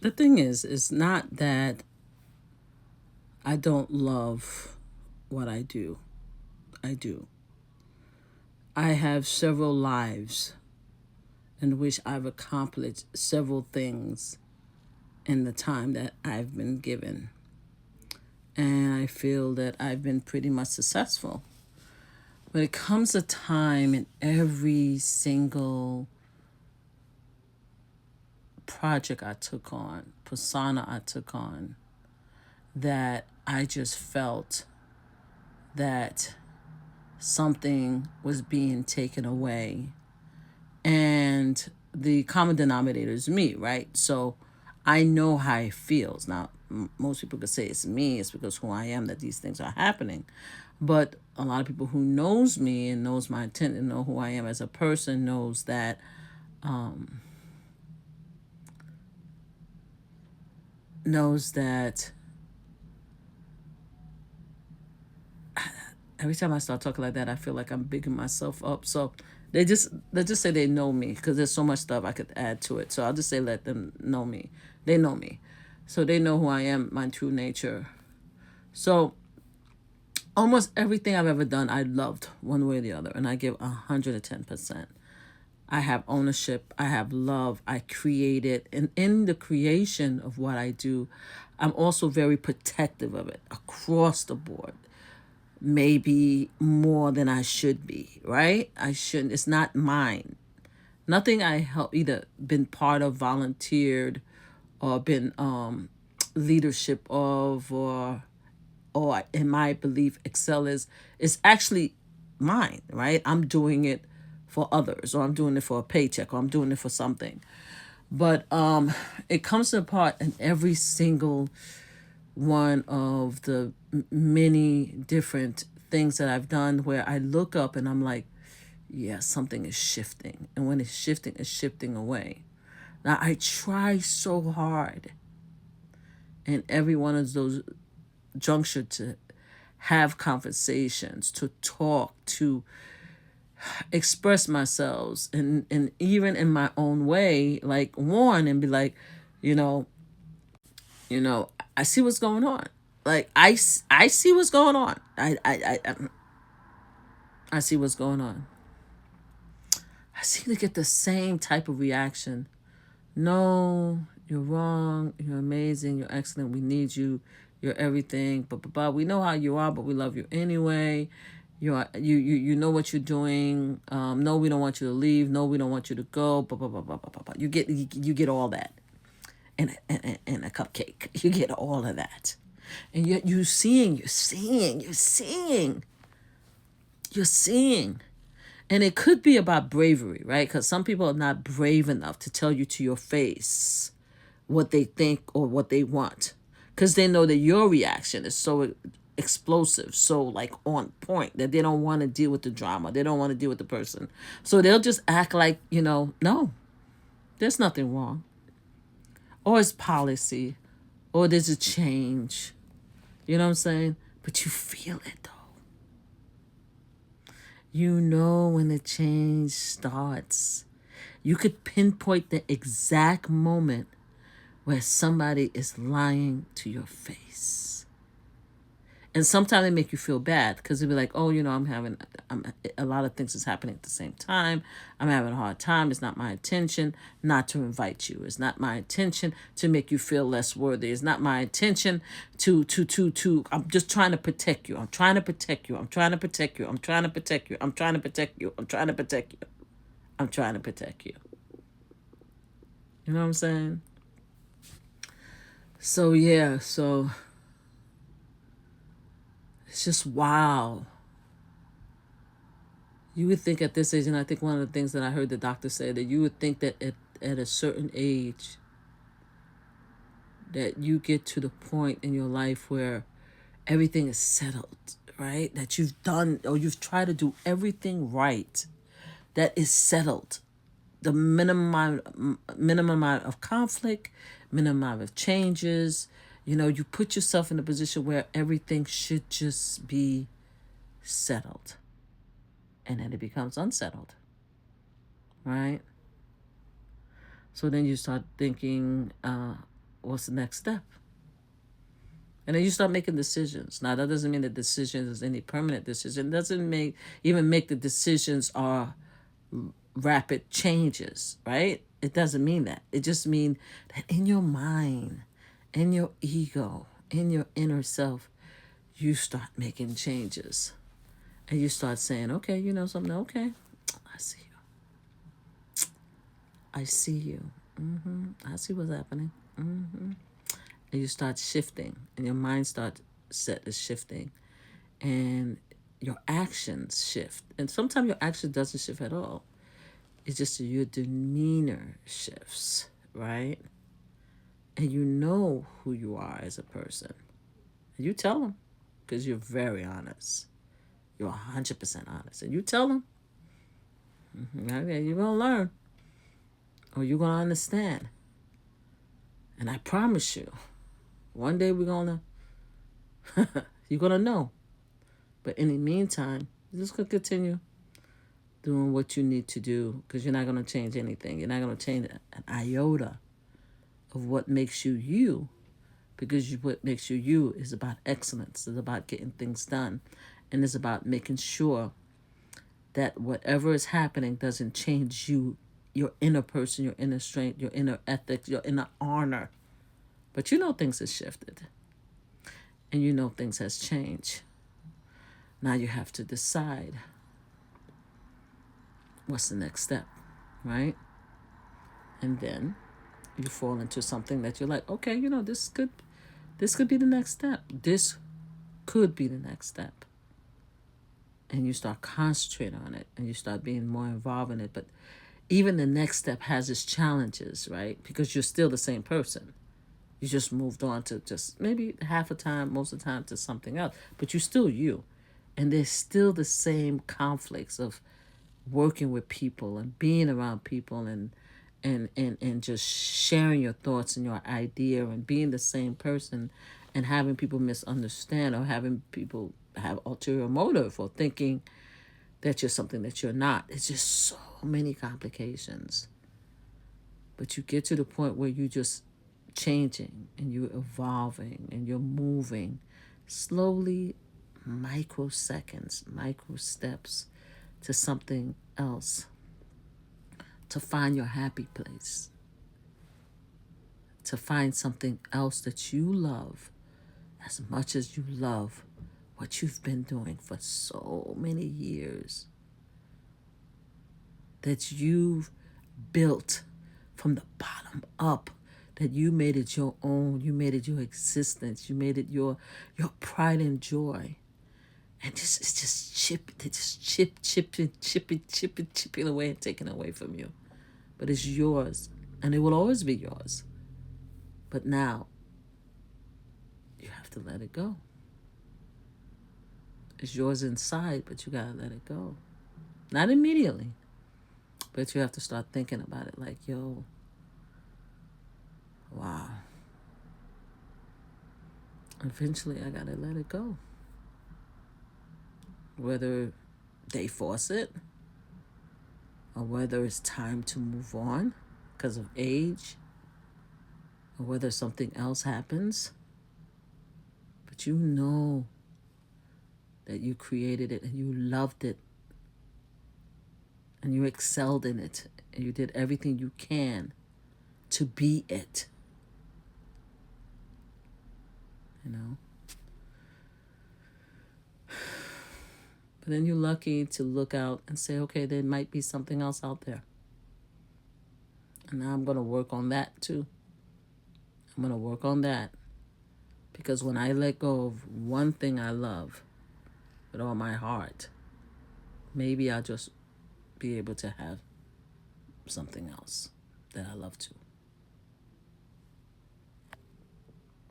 The thing is, it's not that I don't love what I do. I do. I have several lives in which I've accomplished several things in the time that I've been given. And I feel that I've been pretty much successful. But it comes a time in every single project I took on, persona I took on, that I just felt that something was being taken away. And the common denominator is me, right? So I know how it feels. Now, most people could say it's me, it's because who I am that these things are happening. But a lot of people who knows me and knows my intent and know who I am as a person knows that knows that every time I start talking like that, I feel like I'm bigging myself up. So they just say they know me because there's so much stuff I could add to it. So I'll just say let them know me. They know me, so they know who I am, my true nature. So almost everything I've ever done, I loved one way or the other, and I give 110%. I have ownership. I have love. I create it, and in the creation of what I do, I'm also very protective of it across the board, maybe more than I should be, right? I shouldn't, it's not mine. Nothing I help either been part of, volunteered, or been leadership of, or in my belief excel is actually mine, right? I'm doing it for others, or I'm doing it for a paycheck, or I'm doing it for something. But it comes to a part in every single one of the many different things that I've done where I look up and I'm like, yeah, something is shifting. And when it's shifting away. Now, I try so hard in every one of those juncture to have conversations, to talk, to express myself, and even in my own way, like warn and be like, you know, I see what's going on. Like I see what's going on. I see what's going on. I seem to get the same type of reaction. No, you're wrong. You're amazing. You're excellent. We need you. You're everything. But we know how you are, but we love you anyway. You know what you're doing. No, we don't want you to leave. No, we don't want you to go. You get all that, and a cupcake. You get all of that, and yet you're seeing. And it could be about bravery, right? Because some people are not brave enough to tell you to your face what they think or what they want. Because they know that your reaction is so explosive, so like on point, that they don't want to deal with the drama. They don't want to deal with the person. So they'll just act like, no, there's nothing wrong. Or it's policy. Or there's a change. You know what I'm saying? But you feel it though. You know when the change starts. You could pinpoint the exact moment where somebody is lying to your face. And sometimes they make you feel bad because they'll be like, oh, I'm a lot of things is happening at the same time. I'm having a hard time. It's not my intention not to invite you. It's not my intention to make you feel less worthy. It's not my intention to I'm just trying to protect you. I'm trying to protect you. I'm trying to protect you. I'm trying to protect you. I'm trying to protect you. I'm trying to protect you. I'm trying to protect you. You know what I'm saying? So yeah, so it's just wow. You would think at this age, and I think one of the things that I heard the doctor say, that you would think that at a certain age that you get to the point in your life where everything is settled, right? That you've done or you've tried to do everything right, that is settled. The minimum amount of conflict, minimum amount of changes. You put yourself in a position where everything should just be settled. And then it becomes unsettled, right? So then you start thinking, what's the next step? And then you start making decisions. Now, that doesn't mean that decision is any permanent decision. It doesn't make the decisions are rapid changes, right? It doesn't mean that. It just means that in your mind, in your ego, in your inner self, you start making changes. And you start saying, okay, you know something? Okay, I see you. I see you. I see what's happening. And you start shifting, and your mind starts set is shifting, and your actions shift. And sometimes your action doesn't shift at all. It's just your demeanor shifts, right? And you know who you are as a person. And you tell them, because you're very honest. You're 100% honest. And you tell them, okay, you're going to learn, or you're going to understand. And I promise you, one day we're going to, you're going to know. But in the meantime, you're just going to continue doing what you need to do, because you're not going to change anything. You're not going to change an iota of what makes you you, because what makes you you is about excellence. It's about getting things done. And it's about making sure that whatever is happening doesn't change you, your inner person, your inner strength, your inner ethics, your inner honor. But you know things have shifted. And you know things has changed. Now you have to decide what's the next step, right? And then you fall into something that you're like, okay, you know, this could be the next step. This could be the next step. And you start concentrating on it, and you start being more involved in it. But even the next step has its challenges, right? Because you're still the same person. You just moved on to just maybe half the time, most of the time, to something else. But you're still you. And there's still the same conflicts of working with people and being around people and just sharing your thoughts and your idea and being the same person, and having people misunderstand, or having people have ulterior motive, or thinking that you're something that you're not. It's just so many complications. But you get to the point where you just changing, and you're evolving, and you're moving slowly, microseconds, micro steps, to something else, to find your happy place, to find something else that you love as much as you love what you've been doing for so many years, that you've built from the bottom up, that you made it your own, you made it your existence, you made it your pride and joy. And it's just chipping away and taking away from you. But it's yours, and it will always be yours. But now, you have to let it go. It's yours inside, but you gotta let it go. Not immediately, but you have to start thinking about it like, yo, wow. Eventually, I gotta let it go. Whether they force it, or whether it's time to move on because of age, or whether something else happens. But you know that you created it, and you loved it, and you excelled in it, and you did everything you can to be it. You know? But then you're lucky to look out and say, okay, there might be something else out there. And now I'm going to work on that too. I'm going to work on that. Because when I let go of one thing I love with all my heart, maybe I'll just be able to have something else that I love too.